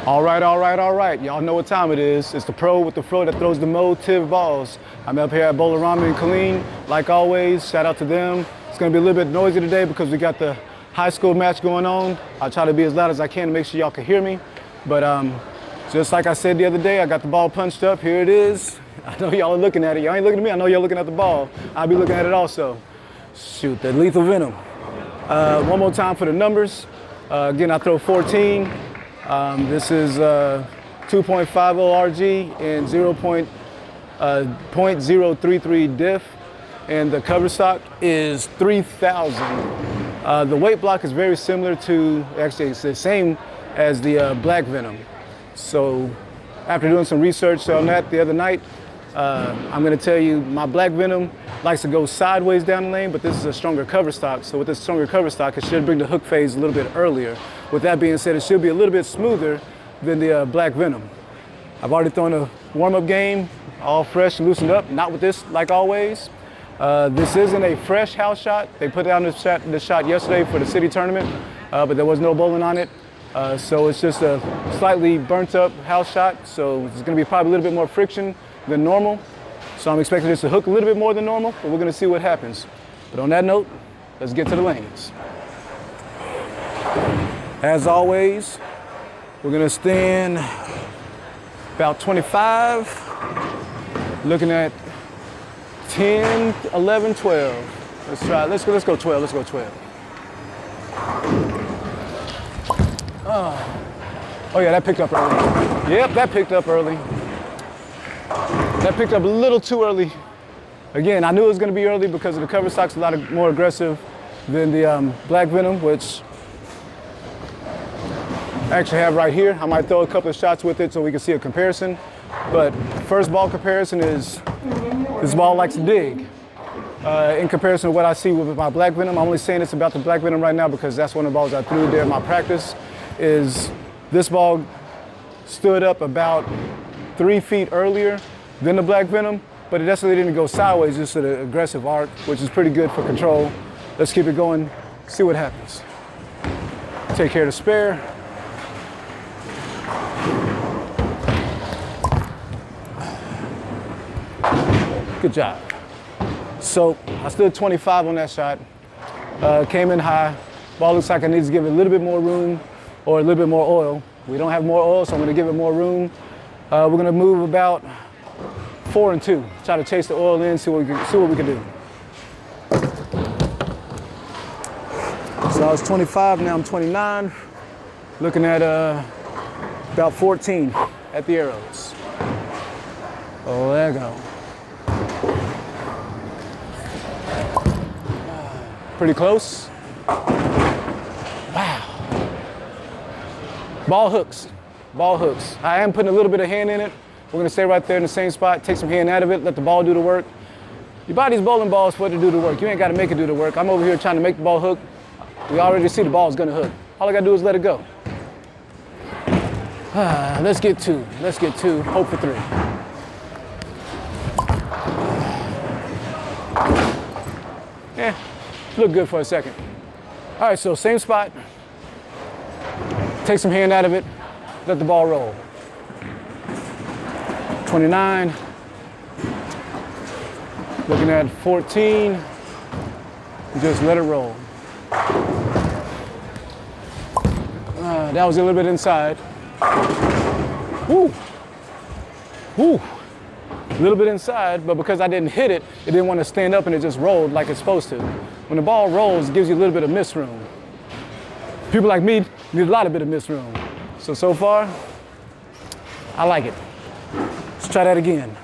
All right. Y'all know what time it is. It's the pro with the fro that throws the Motiv balls. I'm up here at Bolarama in Killeen. Like always, shout out to them. It's gonna be a little bit noisy today because we got the high school match going on. I'll try to be as loud as I can to make sure y'all can hear me. But just like I said the other day, I got the ball punched up. Here it is. I know y'all are looking at it. Y'all ain't looking at me. I know y'all looking at the ball. I'll be looking at it also. Shoot, the Lethal Venom. One more time for the numbers. Again, I throw 14. This is 2.50 RG and 0.033 diff, and the cover stock is 3,000. The weight block is very similar to, actually it's the same as the Black Venom. So after doing some research on that the other night, I'm gonna tell you my Black Venom likes to go sideways down the lane, but this is a stronger cover stock. So with this stronger cover stock, it should bring the hook phase a little bit earlier. With that being said, it should be a little bit smoother than the Black Venom. I've already thrown a warm-up game, all fresh and loosened up, not with this like always. This isn't a fresh house shot. They put down the shot yesterday for the city tournament, but there was no bowling on it. So it's just a slightly burnt up house shot. So it's gonna be probably a little bit more friction than normal. So I'm expecting this to hook a little bit more than normal, but we're gonna see what happens. But on that note, let's get to the lanes. As always, we're gonna stand about 25, looking at 10, 11, 12. Let's try, let's go 12, let's go 12. Oh yeah, that picked up early. Yep, that picked up early. That picked up a little too early. Again, I knew it was gonna be early because of the cover stock's a lot more aggressive than the Black Venom, which I actually have right here. I might throw a couple of shots with it so we can see a comparison. But first ball comparison is, this ball likes to dig. In comparison to what I see with my Black Venom, I'm only saying this about the Black Venom right now because that's one of the balls I threw there in my practice, is this ball stood up about 3 feet earlier than the Black Venom, but it necessarily didn't go sideways, just an aggressive arc, which is pretty good for control. Let's keep it going, see what happens. Take care of the spare. Good job. So I stood 25 on that shot, came in high. Ball looks like I need to give it a little bit more room or a little bit more oil. We don't have more oil, so I'm gonna give it more room. We're gonna move about 4 and 2. Try to chase the oil in, see what we can do. So I was 25, now I'm 29. Looking at about 14 at the arrows. Oh, there you go. Pretty close. Wow. Ball hooks. Ball hooks. I am putting a little bit of hand in it. We're gonna stay right there in the same spot, take some hand out of it, let the ball do the work. You buy these bowling balls for it to do the work. You ain't gotta make it do the work. I'm over here trying to make the ball hook. We already see the ball's gonna hook. All I gotta do is let it go. Let's get 2. Let's get 2, hope for 3. Yeah, look good for a second. All right, so same spot. Take some hand out of it, let the ball roll. 29, looking at 14, just let it roll. That was a little bit inside. Woo, woo, a little bit inside, but because I didn't hit it, it didn't want to stand up and it just rolled like it's supposed to. When the ball rolls, it gives you a little bit of miss room. People like me need a lot of bit of miss room. So far, I like it. Let's try that again.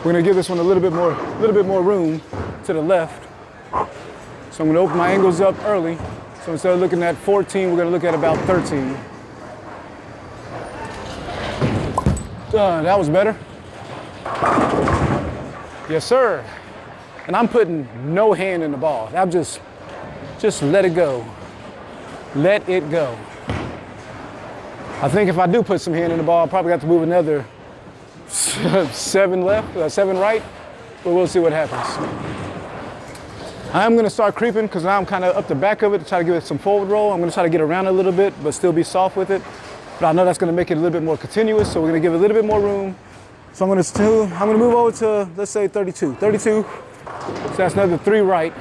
We're gonna give this one a little bit more room to the left. So I'm gonna open my angles up early. So instead of looking at 14, we're gonna look at about 13. That was better. Yes, sir. And I'm putting no hand in the ball. I'm just let it go. Let it go. I think if I do put some hand in the ball, I'll probably have to move another 7 left, 7 right, but we'll see what happens. I'm gonna start creeping because now I'm kind of up the back of it to try to give it some forward roll. I'm gonna try to get around a little bit, but still be soft with it. But I know that's gonna make it a little bit more continuous, so we're gonna give it a little bit more room. So I'm gonna move over to, let's say 32. 32, so that's another 3 right.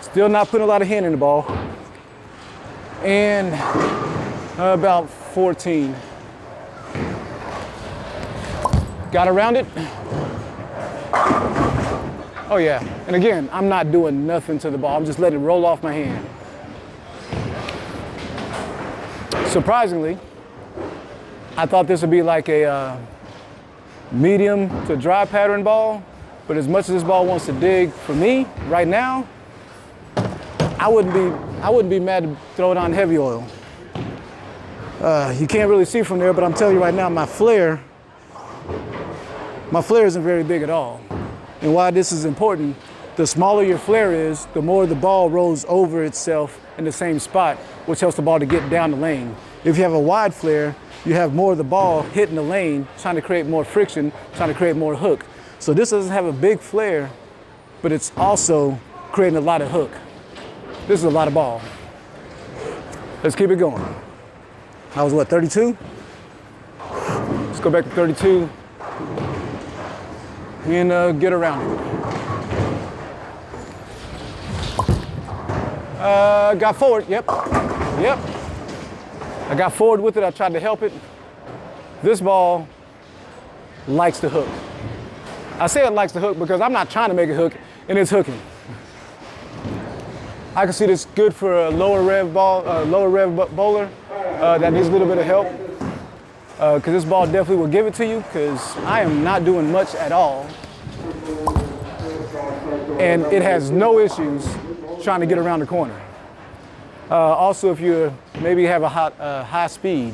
Still not putting a lot of hand in the ball. And about 14. Got around it. Oh yeah, and again, I'm not doing nothing to the ball. I'm just letting it roll off my hand. Surprisingly, I thought this would be like a medium to dry pattern ball, but as much as this ball wants to dig, for me, right now, I wouldn't be mad to throw it on heavy oil. You can't really see from there, but I'm telling you right now, my flare isn't very big at all. And why this is important, the smaller your flare is, the more the ball rolls over itself in the same spot, which helps the ball to get down the lane. If you have a wide flare, you have more of the ball hitting the lane, trying to create more friction, trying to create more hook. So this doesn't have a big flare, but it's also creating a lot of hook. This is a lot of ball. Let's keep it going. I was what, 32? Let's go back to 32 and get around it. Got forward, yep. I got forward with it, I tried to help it. This ball likes to hook. I say it likes to hook because I'm not trying to make it hook, and it's hooking. I can see this good for a lower rev bowler that needs a little bit of help. Because this ball definitely will give it to you, because I am not doing much at all. And it has no issues trying to get around the corner. Also, if you maybe have a high speed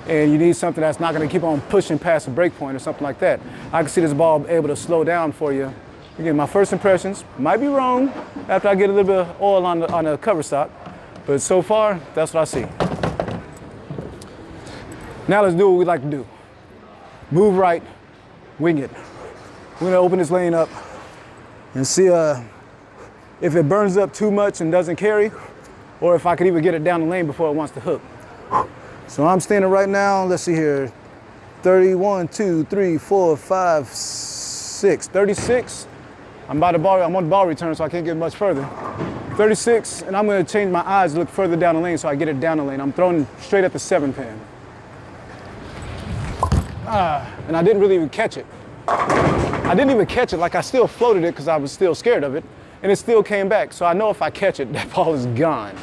and you need something that's not going to keep on pushing past a break point or something like that, I can see this ball able to slow down for you. Again, my first impressions might be wrong after I get a little bit of oil on the cover stock, but so far, that's what I see. Now let's do what we like to do. Move right, wing it. We're gonna open this lane up and see if it burns up too much and doesn't carry, or if I could even get it down the lane before it wants to hook. So I'm standing right now, let's see here, 31, 2, 3, 4, 5, 6, 36. I'm on the ball return, so I can't get much further. 36, and I'm gonna change my eyes to look further down the lane so I get it down the lane. I'm throwing straight at the 7-pin. And I didn't really even catch it. I didn't even catch it, like I still floated it because I was still scared of it, and it still came back. So I know if I catch it, that ball is gone.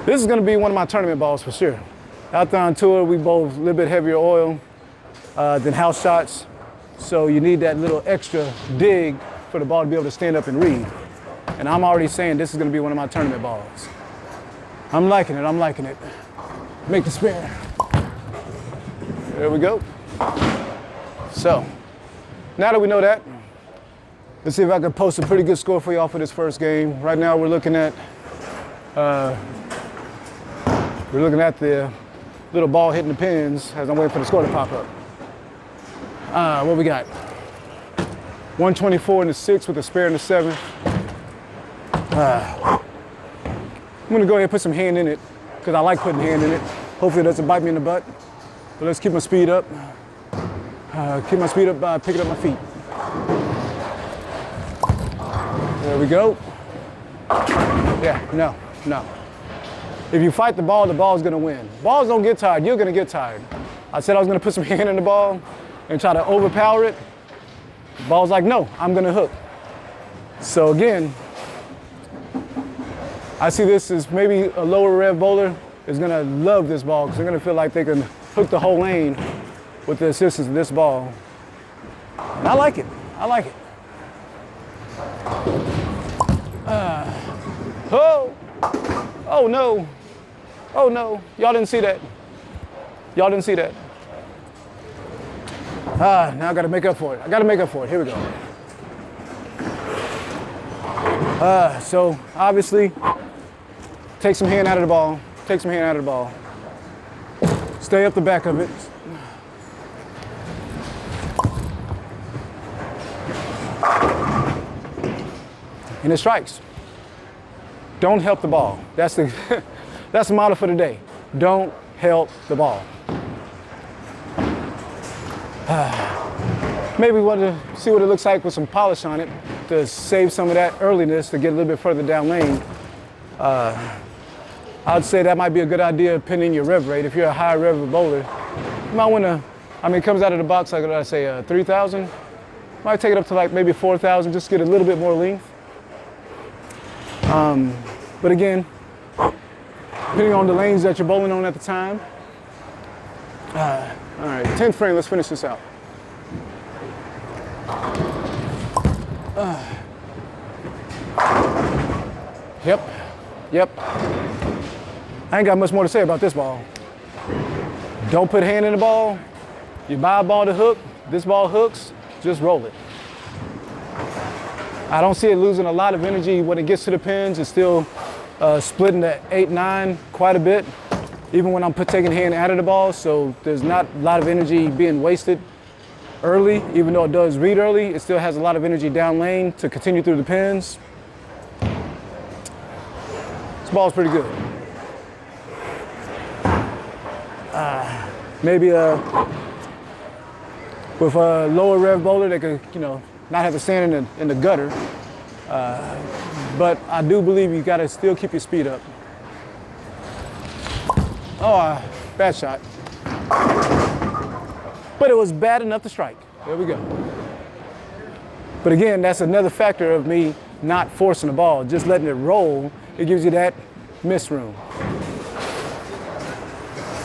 This is gonna be one of my tournament balls for sure. Out there on tour, we both a little bit heavier oil than house shots. So you need that little extra dig for the ball to be able to stand up and read. And I'm already saying this is gonna be one of my tournament balls. I'm liking it. Make the spare. There we go. So, now that we know that, let's see if I can post a pretty good score for y'all for this first game. Right now we're looking at the little ball hitting the pins as I'm waiting for the score to pop up. What we got? 124 in the 6 with a spare in the 7. I'm gonna go ahead and put some hand in it because I like putting hand in it. Hopefully it doesn't bite me in the butt. But let's keep my speed up. Keep my speed up by picking up my feet. There we go. Yeah, no. If you fight the ball's gonna win. Balls don't get tired, you're gonna get tired. I said I was gonna put some hand in the ball and try to overpower it. The ball's like, no, I'm gonna hook. So again, I see this as maybe a lower rev bowler is gonna love this ball because they're gonna feel like they can hook the whole lane with the assistance of this ball. And I like it. Oh no, y'all didn't see that. Now I gotta make up for it. Here we go. So obviously, take some hand out of the ball. Stay up the back of it. and it strikes. Don't help the ball. That's the, that's the motto for the day. Don't help the ball. Maybe we want to see what it looks like with some polish on it to save some of that earliness to get a little bit further down lane. I'd say that might be a good idea depending on your rev rate. If you're a high rev bowler, you might want to, I mean, it comes out of the box, like I say, 3,000. Might take it up to like maybe 4,000, just get a little bit more length. But again, depending on the lanes that you're bowling on at the time. All right, 10th frame, let's finish this out. Yep. I ain't got much more to say about this ball. Don't put hand in the ball. You buy a ball to hook, this ball hooks, just roll it. I don't see it losing a lot of energy when it gets to the pins. It's still splitting to 8, 9 quite a bit, even when I'm taking hand out of the ball. So there's not a lot of energy being wasted early. Even though it does read early, it still has a lot of energy down lane to continue through the pins. This ball's pretty good. Maybe with a lower rev bowler, they could, not have to stand in the gutter. But I do believe you gotta still keep your speed up. Oh, bad shot. But it was bad enough to strike. There we go. But again, that's another factor of me not forcing the ball, just letting it roll. It gives you that miss room.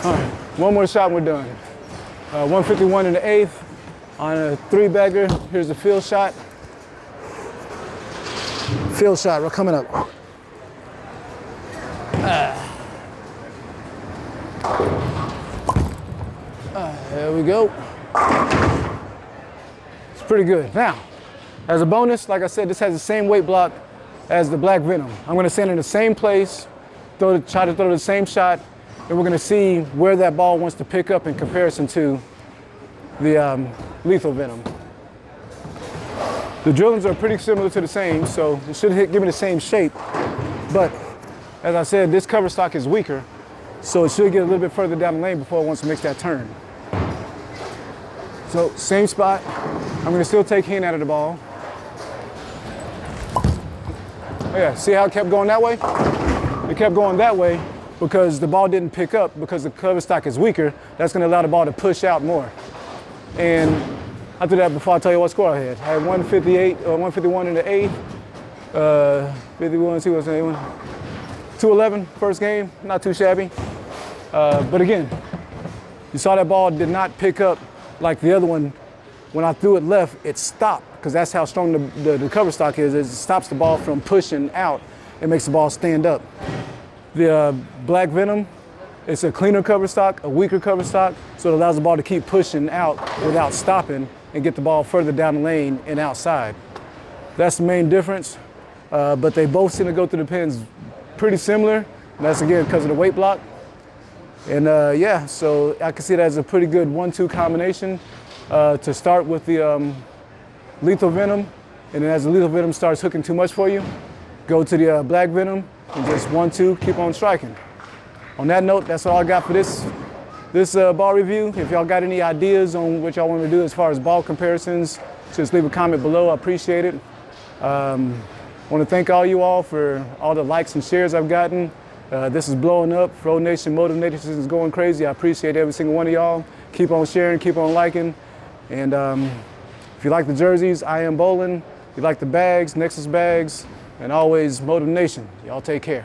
All right, one more shot and we're done. 151 in the 8th on a 3-bagger. Here's the field shot. Field shot, we're coming up. There we go. It's pretty good. Now, as a bonus, like I said, this has the same weight block as the Black Venom. I'm gonna stand in the same place, try to throw the same shot, and we're gonna see where that ball wants to pick up in comparison to the Lethal Venom. The drillings are pretty similar to the same, so it should give me the same shape. But as I said, this cover stock is weaker, so it should get a little bit further down the lane before it wants to make that turn. So same spot. I'm gonna still take hand out of the ball. Oh yeah, see how it kept going that way? It kept going that way because the ball didn't pick up because the cover stock is weaker. That's gonna allow the ball to push out more. And I did that before I tell you what score I had. I had 151 in the 8th, 51, 211 first game, not too shabby. But again, you saw that ball did not pick up like the other one. When I threw it left, it stopped because that's how strong the cover stock is. It stops the ball from pushing out. It makes the ball stand up. The Black Venom, it's a cleaner cover stock, a weaker cover stock, so it allows the ball to keep pushing out without stopping and get the ball further down the lane and outside. That's the main difference, but they both seem to go through the pins pretty similar. And that's again because of the weight block. And yeah, so I can see that as a pretty good 1-2 combination to start with the Lethal Venom, and then as the Lethal Venom starts hooking too much for you, go to the Black Venom and just 1-2, keep on striking. On that note, that's all I got for this ball review. If y'all got any ideas on what y'all want to do as far as ball comparisons, just leave a comment below. I appreciate it. I want to thank all you all for all the likes and shares I've gotten. This is blowing up. Fro Nation, Motiv Nation is going crazy. I appreciate every single one of y'all. Keep on sharing, keep on liking. And if you like the jerseys, I Am Bowling. If you like the bags, Nexus bags, and always Motiv Nation. Y'all take care.